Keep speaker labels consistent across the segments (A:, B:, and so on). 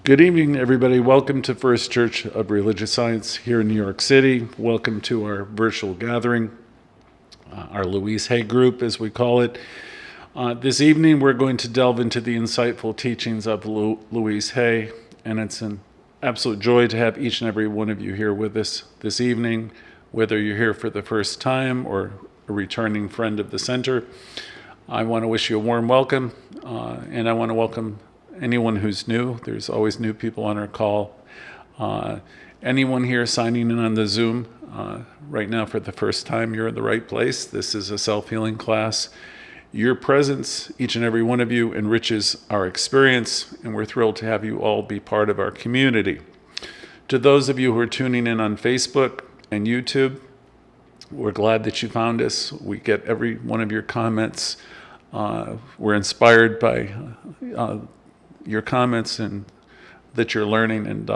A: Good evening, everybody. Welcome to First Church of Religious Science here in New York City. Welcome to our virtual gathering, our Louise group, as we call it. This evening, we're going to delve into the insightful teachings of Louise Hay, and it's an absolute joy to have each and every one of you here with us this evening, whether you're here for the first time or a returning friend of the center. I want to wish you a warm welcome, and I want to welcome anyone who's new. There's always new people on our call. Anyone here signing in on the Zoom right now for the first time, you're in the right place. This is a self-healing class. Your presence, each and every one of you, enriches our experience, and we're thrilled to have you all be part of our community. To those of you who are tuning in on Facebook and YouTube, we're glad that you found us. We get every one of your comments. We're inspired by your comments and that you're learning and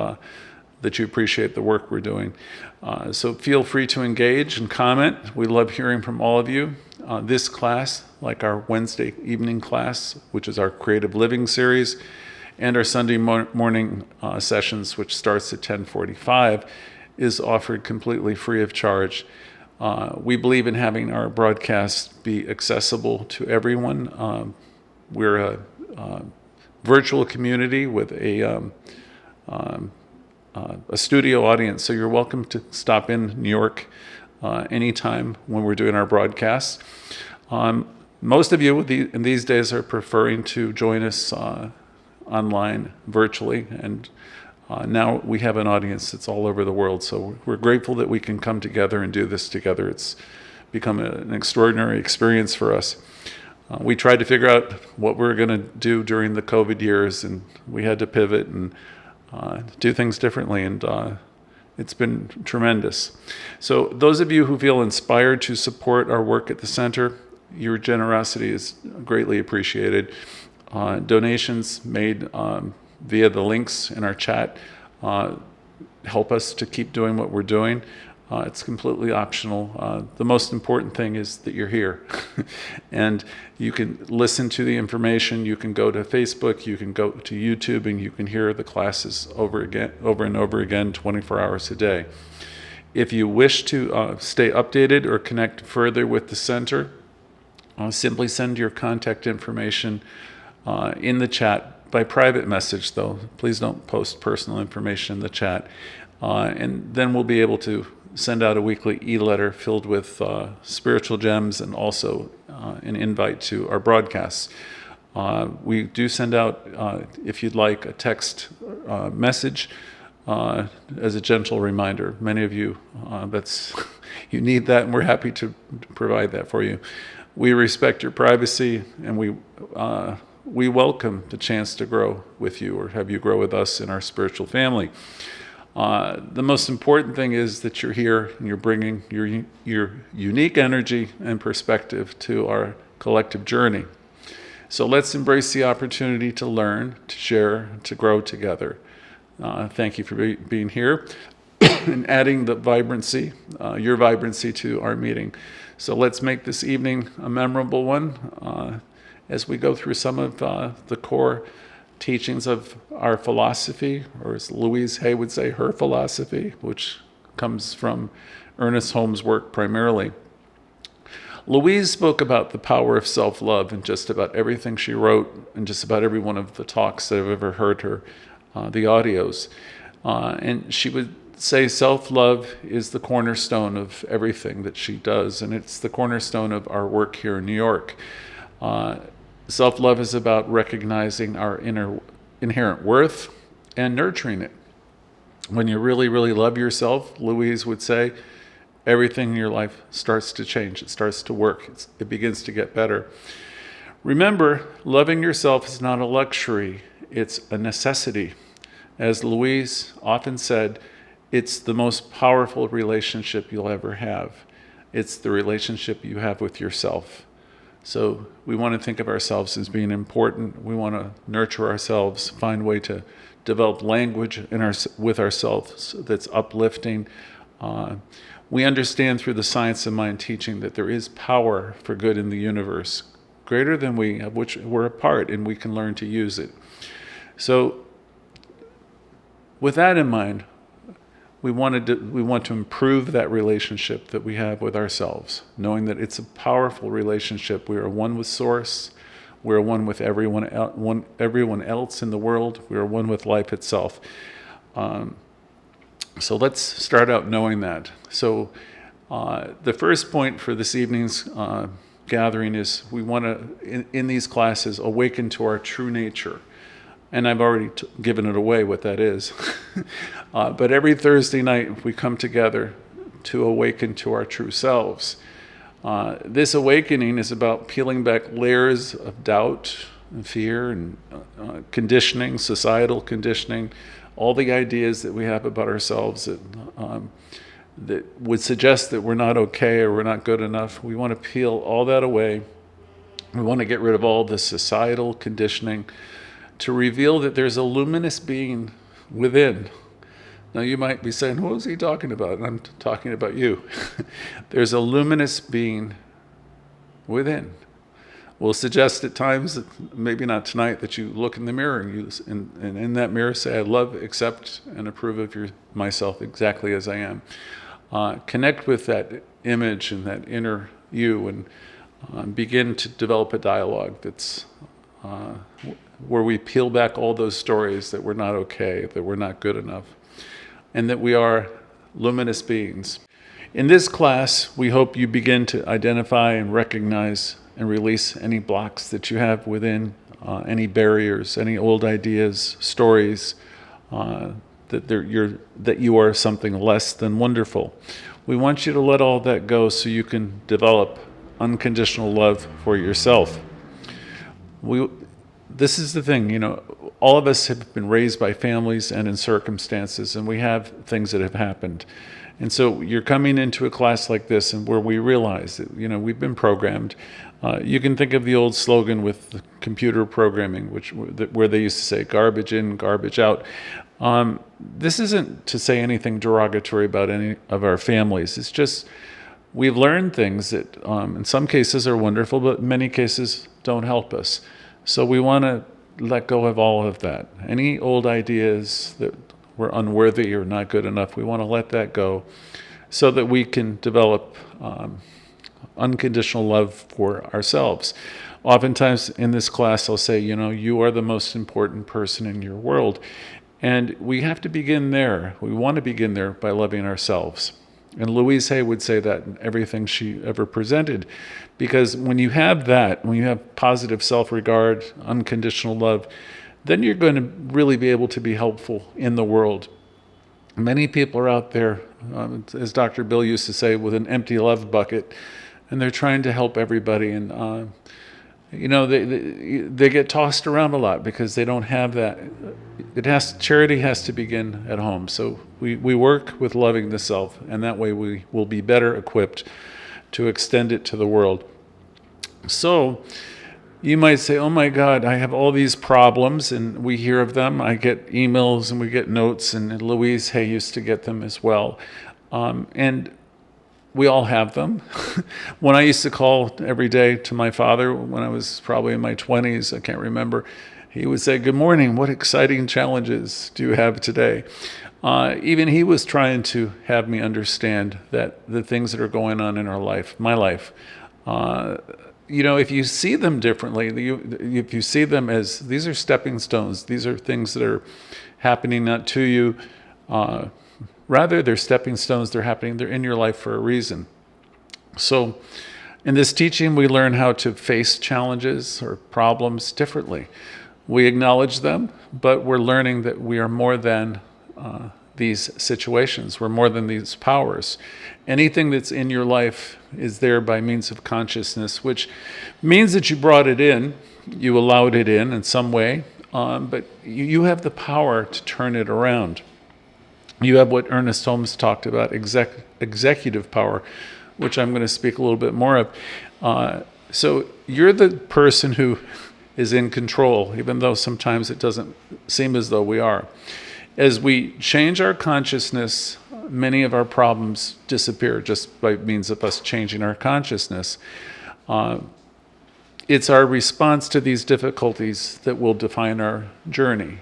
A: that you appreciate the work we're doing. So feel free to engage and comment. We love hearing from all of you. This class, like our Wednesday evening class, which is our Creative Living series, and our Sunday morning sessions, which starts at 10:45, is offered completely free of charge. We believe in having our broadcasts be accessible to everyone. We're a virtual community with a studio audience, so you're welcome to stop in New York anytime when we're doing our broadcasts. Most of you in these days are preferring to join us online virtually, and now we have an audience that's all over the world, so we're grateful that we can come together and do this together. It's become an extraordinary experience for us. We tried to figure out what we were going to do during the COVID years, and we had to pivot and do things differently, and it's been tremendous. So those of you who feel inspired to support our work at the center, your generosity is greatly appreciated. Donations made via the links in our chat help us to keep doing what we're doing. It's completely optional. The most important thing is that you're here. And you can listen to the information. You can go to Facebook. You can go to YouTube, and you can hear the classes over and over again, 24 hours a day. If you wish to stay updated or connect further with the center, simply send your contact information in the chat by private message, though. Please don't post personal information in the chat. And then we'll be able to send out a weekly e-letter filled with spiritual gems and also an invite to our broadcasts. We do send out, if you'd like, a text message as a gentle reminder. Many of you, you need that, and we're happy to provide that for you. We respect your privacy, and we welcome the chance to grow with you or have you grow with us in our spiritual family. The most important thing is that you're here and you're bringing your unique energy and perspective to our collective journey. So let's embrace the opportunity to learn, to share, to grow together. Thank you for being here and adding the vibrancy, your vibrancy to our meeting. So let's make this evening a memorable one as we go through some of the core teachings of our philosophy, or as Louise Hay would say, her philosophy, which comes from Ernest Holmes' work primarily. Louise spoke about the power of self-love in just about everything she wrote, and just about every one of the talks that I've ever heard her, the audios. And she would say self-love is the cornerstone of everything that she does, and it's the cornerstone of our work here in New York. Self-love is about recognizing our inherent worth and nurturing it. When you really, really love yourself, Louise would say, everything in your life starts to change. It starts to work. It begins to get better. Remember, loving yourself is not a luxury. It's a necessity. As Louise often said, it's the most powerful relationship you'll ever have. It's the relationship you have with yourself. So we want to think of ourselves as being important. We want to nurture ourselves, find a way to develop language with ourselves that's uplifting. We understand through the science of mind teaching that there is power for good in the universe, greater than we, of which we're a part, and we can learn to use it. So with that in mind, we want to improve that relationship that we have with ourselves, knowing that it's a powerful relationship. We are one with Source. We are one with everyone else in the world. We are one with life itself. So let's start out knowing that. So the first point for this evening's gathering is we want to, in these classes, awaken to our true nature. And I've already given it away what that is. But every Thursday night we come together to awaken to our true selves. This awakening is about peeling back layers of doubt and fear and conditioning, societal conditioning, all the ideas that we have about ourselves that would suggest that we're not okay or we're not good enough. We want to peel all that away. We want to get rid of all the societal conditioning to reveal that there's a luminous being within. Now you might be saying, what is he talking about? And I'm talking about you. There's a luminous being within. We'll suggest at times, that maybe not tonight, that you look in the mirror and in that mirror say, I love, accept, and approve of myself exactly as I am. Connect with that image and that inner you and begin to develop a dialogue that's where we peel back all those stories that we're not okay, that we're not good enough, and that we are luminous beings. In this class, we hope you begin to identify and recognize and release any blocks that you have within, any barriers, any old ideas, stories, that you are something less than wonderful. We want you to let all that go so you can develop unconditional love for yourself. This is the thing, all of us have been raised by families and in circumstances, and we have things that have happened. And so you're coming into a class like this and where we realize that, we've been programmed. You can think of the old slogan with the computer programming, where they used to say garbage in, garbage out. This isn't to say anything derogatory about any of our families. It's just we've learned things that in some cases are wonderful, but in many cases don't help us. So we want to let go of all of that. Any old ideas that we're unworthy or not good enough, we want to let that go so that we can develop unconditional love for ourselves. Oftentimes in this class, I'll say, you are the most important person in your world. And we have to begin there. We want to begin there by loving ourselves. And Louise would say that in everything she ever presented. Because when you have that, when you have positive self-regard, unconditional love, then you're going to really be able to be helpful in the world. Many people are out there, as Dr. Bill used to say, with an empty love bucket, and they're trying to help everybody. And, they get tossed around a lot because they don't have that. Charity has to begin at home. So we work with loving the self, and that way we will be better equipped to extend it to the world. So you might say, oh my God, I have all these problems, and we hear of them. I get emails and we get notes, and Louise used to get them as well. And we all have them. When I used to call every day to my father when I was probably in my 20s, I can't remember, he would say, good morning, what exciting challenges do you have today? Even he was trying to have me understand that the things that are going on in our life, my life, if you see them differently, if you see them as these are stepping stones, these are things that are happening not to you, rather they're stepping stones, they're in your life for a reason. So in this teaching, we learn how to face challenges or problems differently. We acknowledge them, but we're learning that we are more than these situations. We're more than these powers. Anything that's in your life is there by means of consciousness, which means that you brought it in, you allowed it in some way, but you have the power to turn it around. You have what Ernest Holmes talked about, executive power, which I'm going to speak a little bit more of. So you're the person who is in control, even though sometimes it doesn't seem as though we are. As we change our consciousness, many of our problems disappear just by means of us changing our consciousness. It's our response to these difficulties that will define our journey.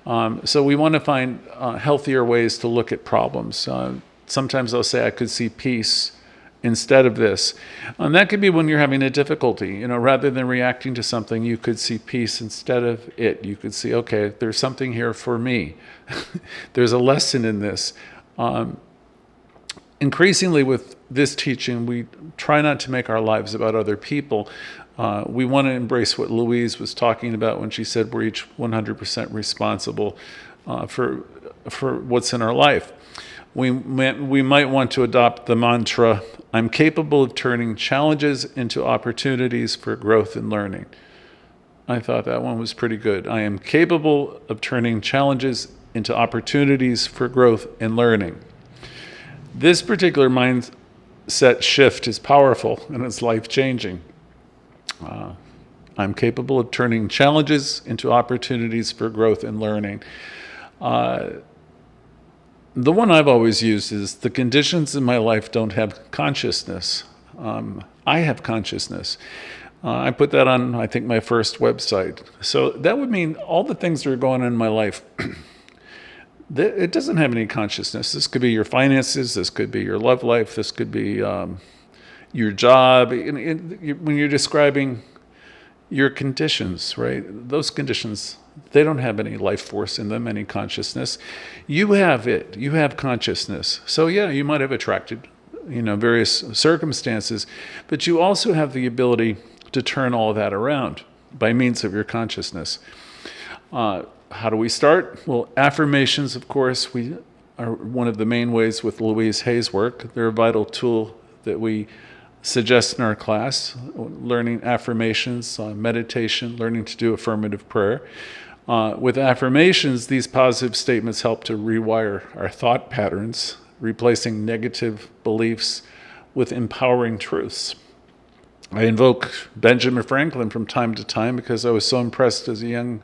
A: So we want to find healthier ways to look at problems. Sometimes I'll say I could see peace instead of this. And that could be when you're having a difficulty. Rather than reacting to something, you could see peace instead of it. You could see, okay, there's something here for me. There's a lesson in this. Increasingly with this teaching, we try not to make our lives about other people. We want to embrace what Louise was talking about when she said we're each 100% responsible for what's in our life. We might want to adopt the mantra, I'm capable of turning challenges into opportunities for growth and learning. I thought that one was pretty good. I am capable of turning challenges into opportunities for growth and learning. This particular mindset shift is powerful and it's life-changing. I'm capable of turning challenges into opportunities for growth and learning. The one I've always used is the conditions in my life don't have consciousness. I have consciousness. I put that on, I think, my first website. So that would mean all the things that are going on in my life, it doesn't have any consciousness. This could be your finances. This could be your love life. This could be your job. When you're describing your conditions, right? Those conditions, they don't have any life force in them, any consciousness. You have it. You have consciousness. So yeah, you might have attracted, various circumstances, but you also have the ability to turn all of that around by means of your consciousness. How do we start? Well, affirmations, of course, we are one of the main ways with Louise Hay's work. They're a vital tool that we suggest in our class, learning affirmations, meditation, learning to do affirmative prayer. With affirmations, these positive statements help to rewire our thought patterns, replacing negative beliefs with empowering truths. I invoke Benjamin Franklin from time to time because I was so impressed as a young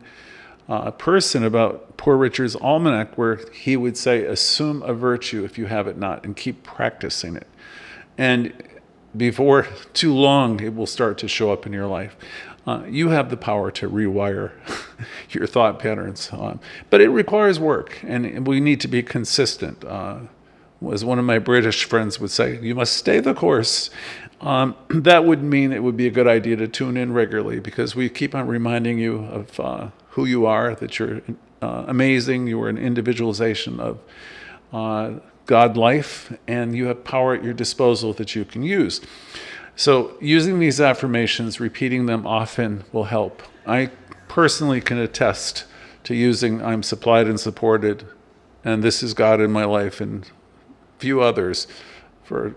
A: person about Poor Richard's Almanac, where he would say, assume a virtue if you have it not, and keep practicing it. And before too long, it will start to show up in your life. You have the power to rewire your thought patterns, but it requires work, and we need to be consistent. As one of my British friends would say, you must stay the course. That would mean it would be a good idea to tune in regularly, because we keep on reminding you of who you are, that you're amazing, you are an individualization of God life, and you have power at your disposal that you can use. So using these affirmations, repeating them often will help. I personally can attest to using I'm supplied and supported, and this is God in my life, and few others for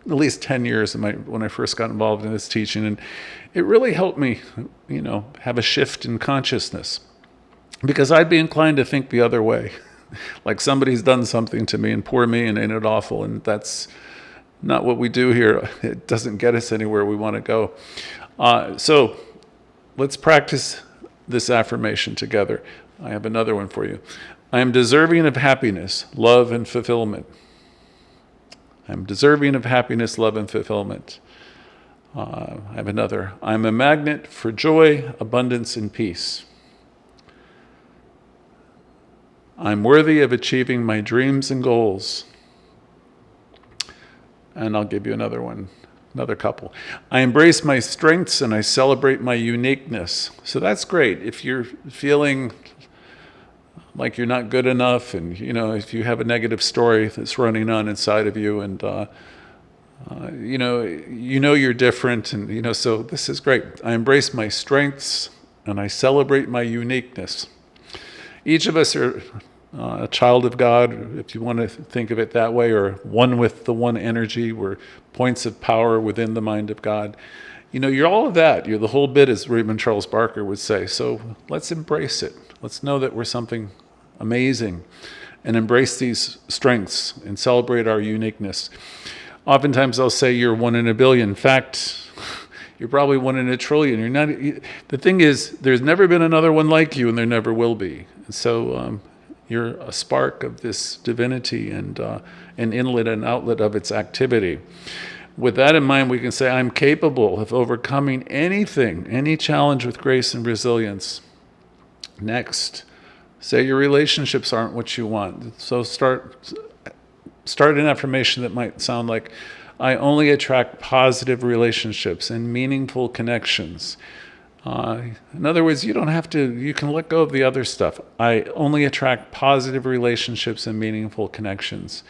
A: at least 10 years when I first got involved in this teaching. And it really helped me, have a shift in consciousness, because I'd be inclined to think the other way. Like somebody's done something to me and poor me and ain't it awful, and that's not what we do here. It doesn't get us anywhere we want to go. So let's practice this affirmation together. I have another one for you. I am deserving of happiness, love, and fulfillment. I am deserving of happiness, love, and fulfillment. I have another. I am a magnet for joy, abundance, and peace. I'm worthy of achieving my dreams and goals. And I'll give you another one, another couple. I embrace my strengths and I celebrate my uniqueness. So that's great. If you're feeling like you're not good enough, and if you have a negative story that's running on inside of you, and you're different, and so this is great. I embrace my strengths and I celebrate my uniqueness. Each of us are a child of God, if you want to think of it that way, or one with the one energy. We're points of power within the mind of God. You're all of that. You're the whole bit, as Raymond Charles Barker would say. So let's embrace it. Let's know that we're something amazing, and embrace these strengths and celebrate our uniqueness. Oftentimes I'll say you're 1 in a billion. In fact, you're probably 1 in a trillion. You're not. The thing is, there's never been another one like you, and there never will be. And so you're a spark of this divinity, and an inlet and outlet of its activity. With that in mind, we can say, I'm capable of overcoming anything, any challenge with grace and resilience. Next, Say your relationships aren't what you want. So start an affirmation that might sound like, I only attract positive relationships and meaningful connections. In other words, you can let go of the other stuff. I only attract positive relationships and meaningful connections.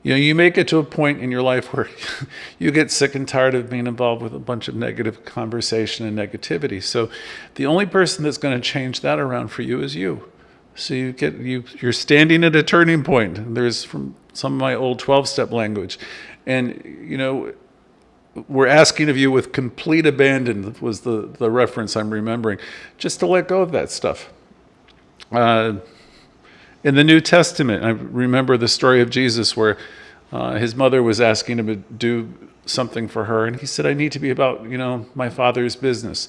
A: You may get to a point in your life where you get sick and tired of being involved with a bunch of negative conversation and negativity. So the only person that's going to change that around for you is you. So you're standing at a turning point. There's from some of my old 12-step language. And, we're asking of you with complete abandon, was the reference I'm remembering, just to let go of that stuff. In the New Testament, I remember the story of Jesus where his mother was asking him to do something for her, and he said, I need to be about, my Father's business.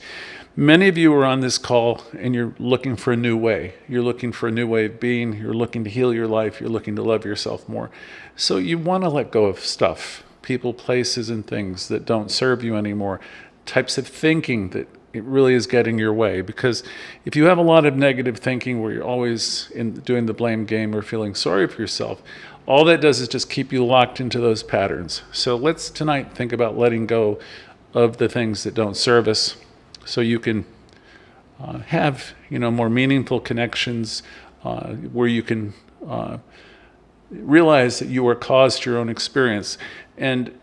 A: Many of you are on this call, and you're looking for a new way. You're looking for a new way of being. You're looking to heal your life. You're looking to love yourself more. So you want to let go of stuff, people, places, and things that don't serve you anymore, types of thinking that it really is getting your way. Because if you have a lot of negative thinking where you're always doing the blame game or feeling sorry for yourself, all that does is just keep you locked into those patterns. So let's tonight think about letting go of the things that don't serve us so you can have more meaningful connections where you can realize that you are cause to your own experience. And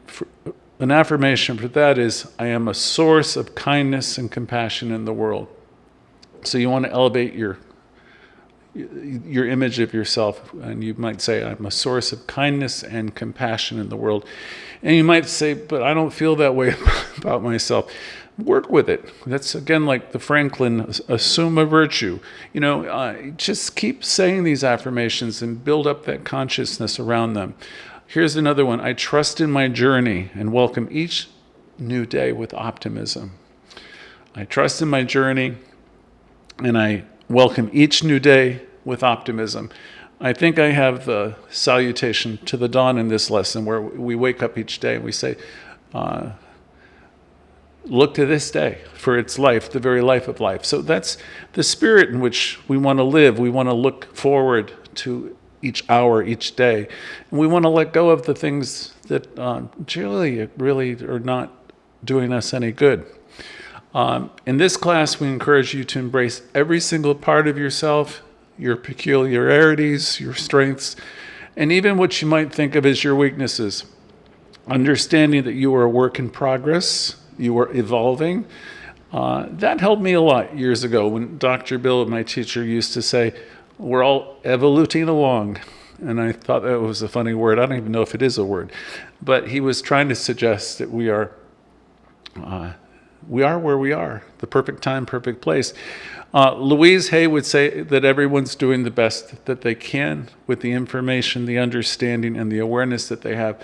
A: an affirmation for that is, I am a source of kindness and compassion in the world. So you want to elevate your image of yourself, and you might say, I'm a source of kindness and compassion in the world. And you might say, but I don't feel that way about myself. Work with it. That's, again, like the Franklin, assume a virtue. Just keep saying these affirmations and build up that consciousness around them. Here's another one. I trust in my journey and welcome each new day with optimism. I trust in my journey and I welcome each new day with optimism. I think I have the salutation to the dawn in this lesson where we wake up each day and we say, look to this day for its life, the very life of life. So that's the spirit in which we want to live. We want to look forward to each hour, each day. And we want to let go of the things that really are not doing us any good. In this class, we encourage you to embrace every single part of yourself, your peculiarities, your strengths, and even what you might think of as your weaknesses. Understanding that you are a work in progress, you are evolving. That helped me a lot years ago when Dr. Bill, my teacher, used to say, we're all evoluting along. And I thought that was a funny word. I don't even know if it is a word. But he was trying to suggest that we are where we are, the perfect time, perfect place. Louise Hay would say that everyone's doing the best that they can with the information, the understanding, and the awareness that they have.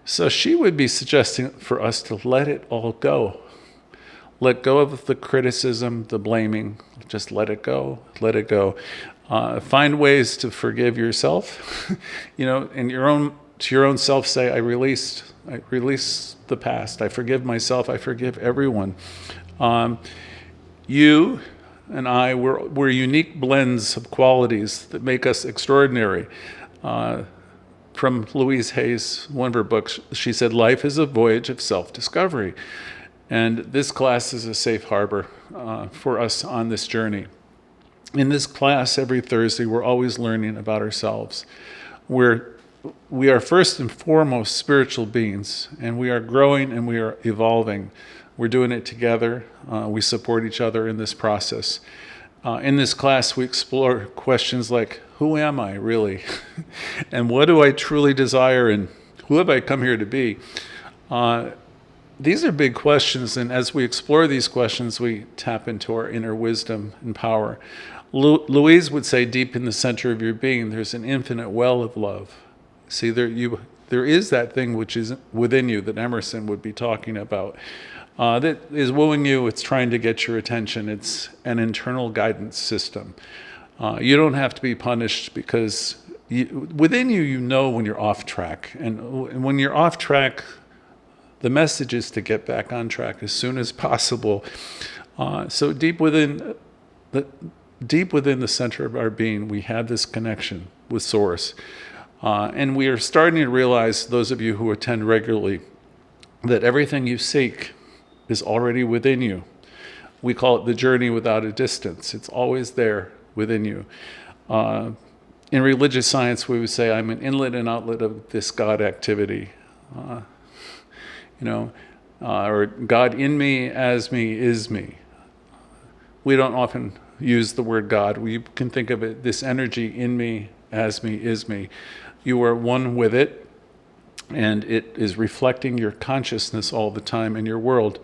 A: So she would be suggesting for us to let it all go. Let go of the criticism, the blaming. Just let it go. Let it go. Find ways to forgive yourself. And to your own self say, I release the past. I forgive myself. I forgive everyone. You and I, we're unique blends of qualities that make us extraordinary. From Louise Hay's, one of her books, she said, life is a voyage of self-discovery. And this class is a safe harbor for us on this journey. In this class, every Thursday, we're always learning about ourselves. We are first and foremost spiritual beings, and we are growing and we are evolving. We're doing it together. We support each other in this process. In this class, we explore questions like, who am I really? And what do I truly desire? And who have I come here to be? These are big questions, and as we explore these questions, we tap into our inner wisdom and power. Louise would say, deep in the center of your being, there's an infinite well of love. See, there is that thing which is within you that Emerson would be talking about. That is wooing you. It's trying to get your attention. It's an internal guidance system. You don't have to be punished because within you know when you're off track. And when you're off track, the message is to get back on track as soon as possible. So deep within deep within the center of our being, we have this connection with Source. And we are starting to realize, those of you who attend regularly, that everything you seek is already within you. We call it the journey without a distance. It's always there within you. In religious science, we would say, I'm an inlet and outlet of this God activity. Or God in me, as me, is me. We don't often use the word God. We can think of it, this energy in me, as me, is me. You are one with it, and it is reflecting your consciousness all the time in your world.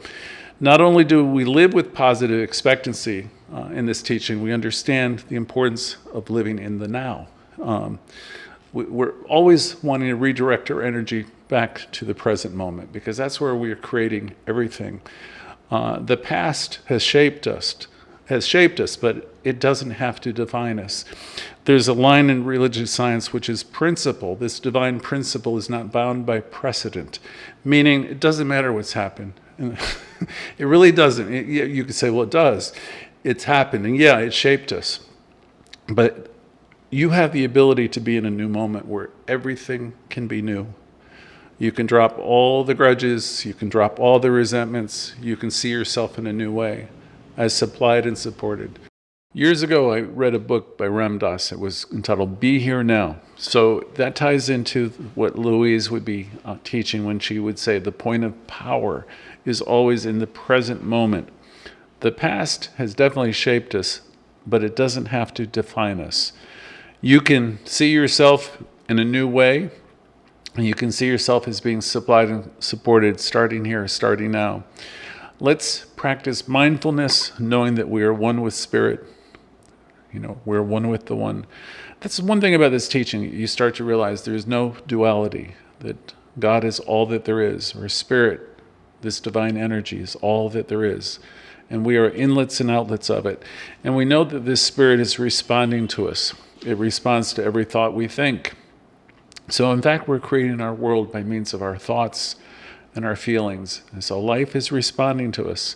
A: Not only do we live with positive expectancy in this teaching, we understand the importance of living in the now. We're always wanting to redirect our energy back to the present moment, because that's where we are creating everything. The past has shaped us, but it doesn't have to define us. There's a line in religious science which is principle. This divine principle is not bound by precedent, meaning it doesn't matter what's happened. It really doesn't. You could say, well, it does. It's happened, and yeah, it shaped us. But you have the ability to be in a new moment where everything can be new. You can drop all the grudges, you can drop all the resentments, you can see yourself in a new way, as supplied and supported. Years ago, I read a book by Rev Dr. It was entitled Be Here Now. So that ties into what Louise would be teaching when she would say the point of power is always in the present moment. The past has definitely shaped us, but it doesn't have to define us. You can see yourself in a new way, and you can see yourself as being supplied and supported, starting here, starting now. Let's practice mindfulness, knowing that we are one with Spirit. We're one with the One. That's one thing about this teaching. You start to realize there's no duality, that God is all that there is, or Spirit, this divine energy, is all that there is. And we are inlets and outlets of it. And we know that this Spirit is responding to us. It responds to every thought we think. So in fact, we're creating our world by means of our thoughts and our feelings. And so life is responding to us.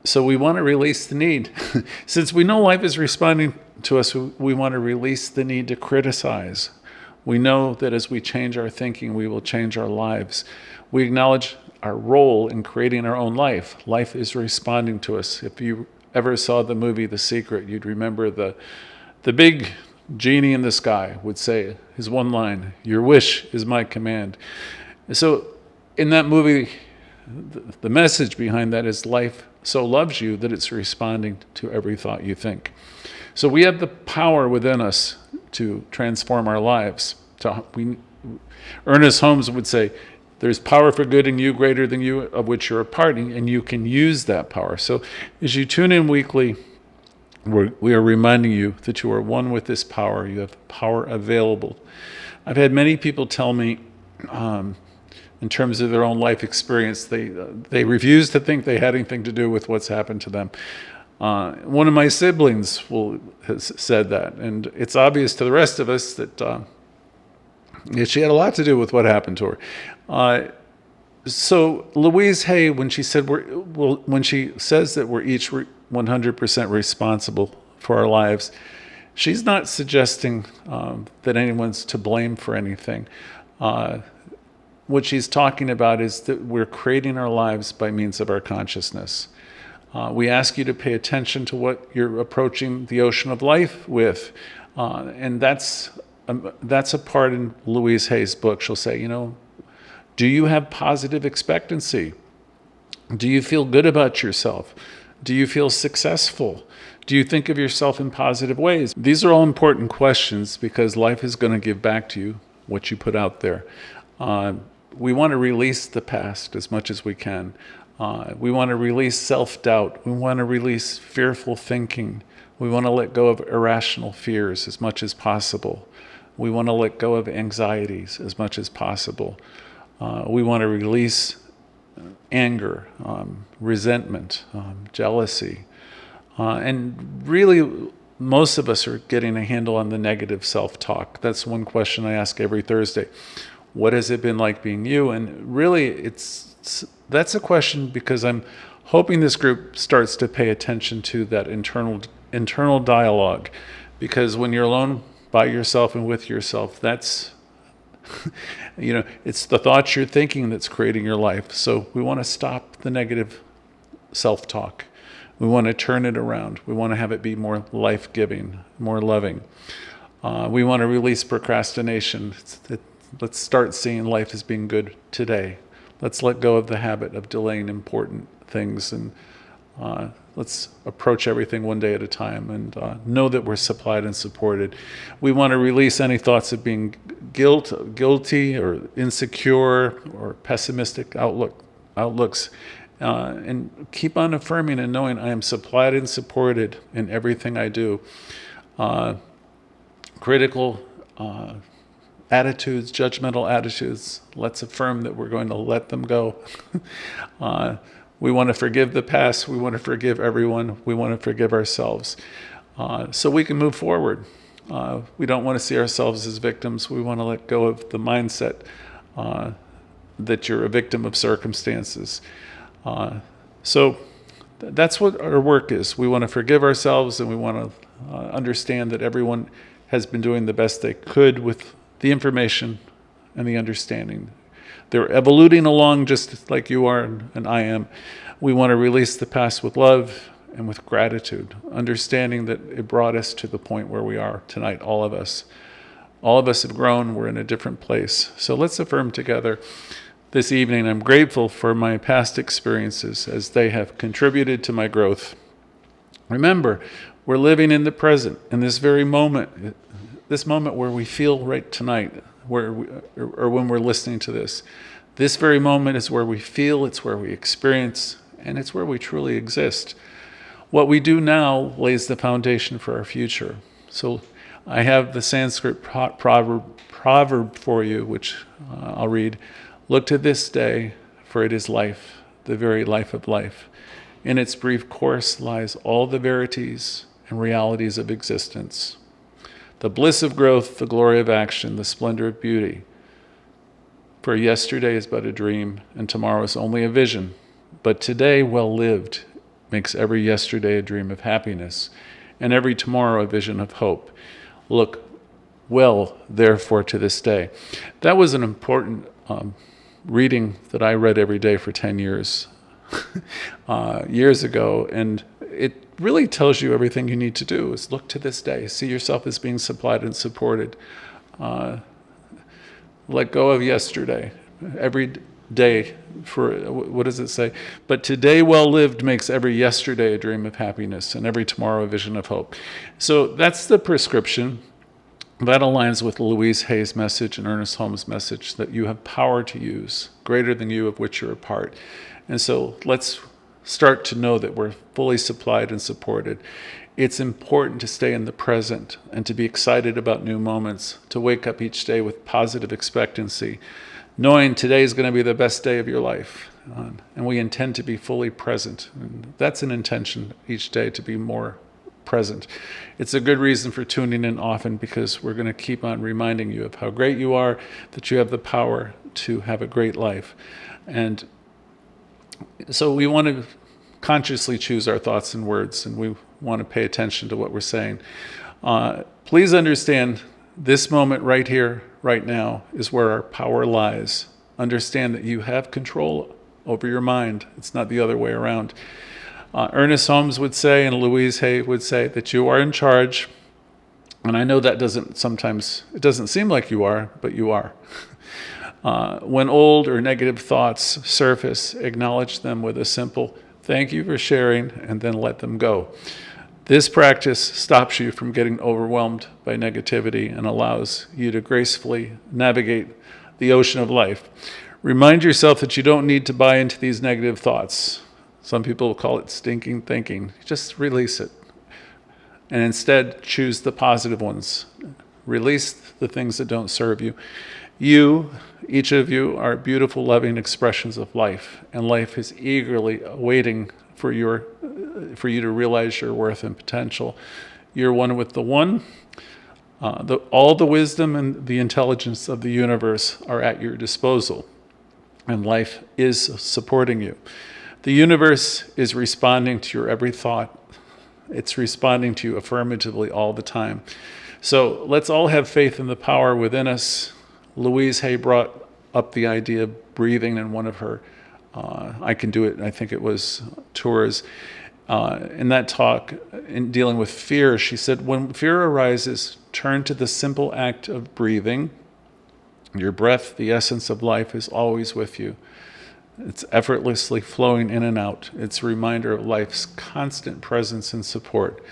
A: So we want to release the need. Since we know life is responding to us, we want to release the need to criticize. We know that as we change our thinking, we will change our lives. We acknowledge our role in creating our own life. Life is responding to us. If you ever saw the movie The Secret, you'd remember the big genie in the sky would say his one line, "Your wish is my command." So in that movie, the message behind that is life so loves you that it's responding to every thought you think. So we have the power within us to transform our lives. Ernest Holmes would say, there's power for good in you greater than you, of which you're a part, and you can use that power. So as you tune in weekly, we are reminding you that you are one with this power. You have power available. I've had many people tell me, in terms of their own life experience, they refuse to think they had anything to do with what's happened to them. One of my siblings has said that, and it's obvious to the rest of us that she had a lot to do with what happened to her. So Louise Hay, when she says that we're each 100% responsible for our lives, she's not suggesting that anyone's to blame for anything. What she's talking about is that we're creating our lives by means of our consciousness. We ask you to pay attention to what you're approaching the ocean of life with, and that's a part in Louise Hay's book. She'll say, do you have positive expectancy? Do you feel good about yourself? Do you feel successful? Do you think of yourself in positive ways? These are all important questions because life is going to give back to you what you put out there. We want to release the past as much as we can. We want to release self-doubt. We want to release fearful thinking. We want to let go of irrational fears as much as possible. We want to let go of anxieties as much as possible. We want to release anger, resentment, jealousy. And really, most of us are getting a handle on the negative self-talk. That's one question I ask every Thursday. What has it been like being you? And really, that's a question because I'm hoping this group starts to pay attention to that internal dialogue, because when you're alone by yourself and with yourself, that's it's the thoughts you're thinking that's creating your life. So we want to stop the negative self-talk. We want to turn it around. We want to have it be more life-giving, more loving. We want to release procrastination. Let's start seeing life as being good today. Let's let go of the habit of delaying important things, and let's approach everything one day at a time, and know that we're supplied and supported. We want to release any thoughts of being guilty or insecure or pessimistic outlooks, and keep on affirming and knowing I am supplied and supported in everything I do. Critical attitudes, judgmental attitudes, let's affirm that we're going to let them go. We want to forgive the past. We want to forgive everyone. We want to forgive ourselves, so we can move forward. We don't want to see ourselves as victims. We want to let go of the mindset that you're a victim of circumstances. So that's what our work is. We want to forgive ourselves, and we want to understand that everyone has been doing the best they could with the information and the understanding. They're evoluting along just like you are and I am. We want to release the past with love and with gratitude, understanding that it brought us to the point where we are tonight, all of us. All of us have grown. We're in a different place. So let's affirm together this evening. I'm grateful for my past experiences as they have contributed to my growth. Remember, we're living in the present, in this very moment, this moment where we feel right tonight, or when we're listening to this. This very moment is where we feel, it's where we experience, and it's where we truly exist. What we do now lays the foundation for our future. So I have the Sanskrit proverb for you, which I'll read. Look to this day, for it is life, the very life of life. In its brief course lies all the verities and realities of existence. The bliss of growth, the glory of action, the splendor of beauty. For yesterday is but a dream, and tomorrow is only a vision. But today, well lived, makes every yesterday a dream of happiness, and every tomorrow a vision of hope. Look well, therefore, to this day. That was an important reading that I read every day for 10 years, years ago, and it really tells you everything you need to do is look to this day. See yourself as being supplied and supported. Let go of yesterday. Every day, what does it say? But today well lived makes every yesterday a dream of happiness, and every tomorrow a vision of hope. So that's the prescription. That aligns with Louise Hay's message and Ernest Holmes' message that you have power to use, greater than you of which you're a part. And so let's start to know that we're fully supplied and supported. It's important to stay in the present and to be excited about new moments, to wake up each day with positive expectancy, knowing today is going to be the best day of your life. And we intend to be fully present. And that's an intention each day, to be more present. It's a good reason for tuning in often, because we're going to keep on reminding you of how great you are, that you have the power to have a great life. And so we want to consciously choose our thoughts and words, and we want to pay attention to what we're saying. Please understand this moment right here, right now, is where our power lies. Understand that you have control over your mind. It's not the other way around. Ernest Holmes would say, and Louise Hay would say, that you are in charge. And I know that sometimes it doesn't seem like you are, but you are. When old or negative thoughts surface, acknowledge them with a simple thank you for sharing, and then let them go. This practice stops you from getting overwhelmed by negativity and allows you to gracefully navigate the ocean of life. Remind yourself that you don't need to buy into these negative thoughts. Some people call it stinking thinking. Just release it. And instead, choose the positive ones. Release the things that don't serve you. Each of you, are beautiful, loving expressions of life, and life is eagerly waiting for you to realize your worth and potential. You're one with the one. All the wisdom and the intelligence of the universe are at your disposal, and life is supporting you. The universe is responding to your every thought. It's responding to you affirmatively all the time. So let's all have faith in the power within us. Louise Hay brought up the idea of breathing in one of her, I Can Do It, I think it was, tours. In that talk, in dealing with fear, she said, when fear arises, turn to the simple act of breathing. Your breath, the essence of life, is always with you. It's effortlessly flowing in and out. It's a reminder of life's constant presence and support.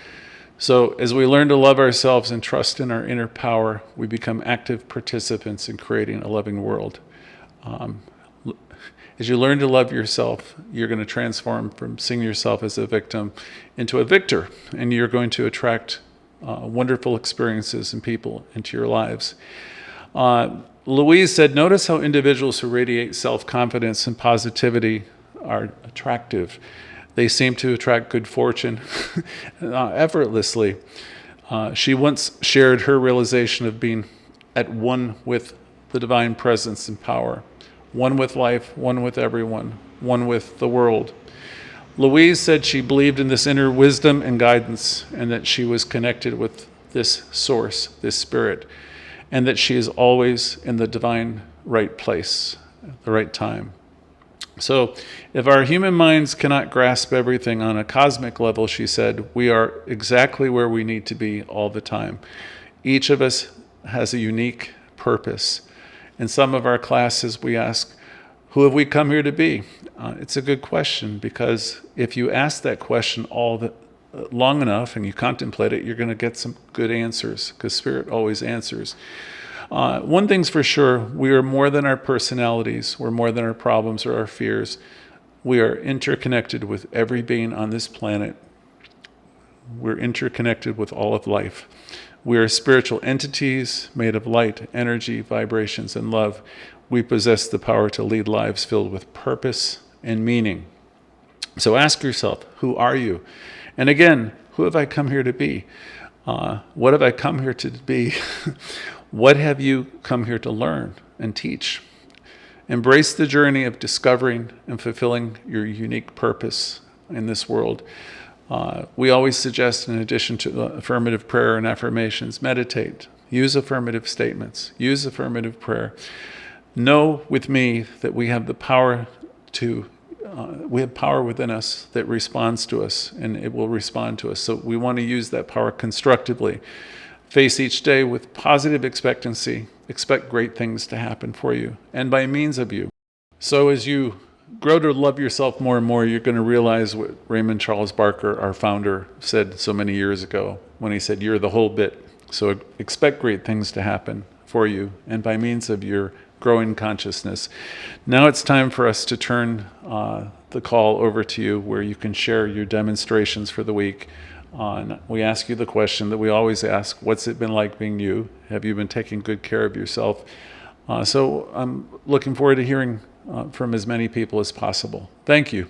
A: So as we learn to love ourselves and trust in our inner power, we become active participants in creating a loving world. As you learn to love yourself, you're going to transform from seeing yourself as a victim into a victor, and you're going to attract wonderful experiences and people into your lives. Louise said, notice how individuals who radiate self-confidence and positivity are attractive. They seem to attract good fortune effortlessly. She once shared her realization of being at one with the divine presence and power, one with life, one with everyone, one with the world. Louise said she believed in this inner wisdom and guidance, and that she was connected with this source, this spirit, and that she is always in the divine right place at the right time. So if our human minds cannot grasp everything on a cosmic level, she said, we are exactly where we need to be all the time. Each of us has a unique purpose. In some of our classes, we ask, who have we come here to be? It's a good question, because if you ask that question long enough and you contemplate it, you're going to get some good answers, because Spirit always answers. One thing's for sure, we are more than our personalities. We're more than our problems or our fears. We are interconnected with every being on this planet. We're interconnected with all of life. We are spiritual entities made of light, energy, vibrations, and love. We possess the power to lead lives filled with purpose and meaning. So ask yourself, who are you? And again, who have I come here to be? What have I come here to be? What have you come here to learn and teach? Embrace the journey of discovering and fulfilling your unique purpose in this world. We always suggest, in addition to affirmative prayer and affirmations, meditate, use affirmative statements, use affirmative prayer. Know with me that we have the power we have power within us that responds to us, and it will respond to us. So we want to use that power constructively. Face each day with positive expectancy. Expect great things to happen for you and by means of you. So as you grow to love yourself more and more, you're going to realize what Raymond Charles Barker, our founder, said so many years ago when he said, you're the whole bit. So expect great things to happen for you and by means of your growing consciousness. Now it's time for us to turn the call over to you, where you can share your demonstrations for the week. We ask you the question that we always ask, what's it been like being you? Have you been taking good care of yourself? So I'm looking forward to hearing from as many people as possible. Thank you.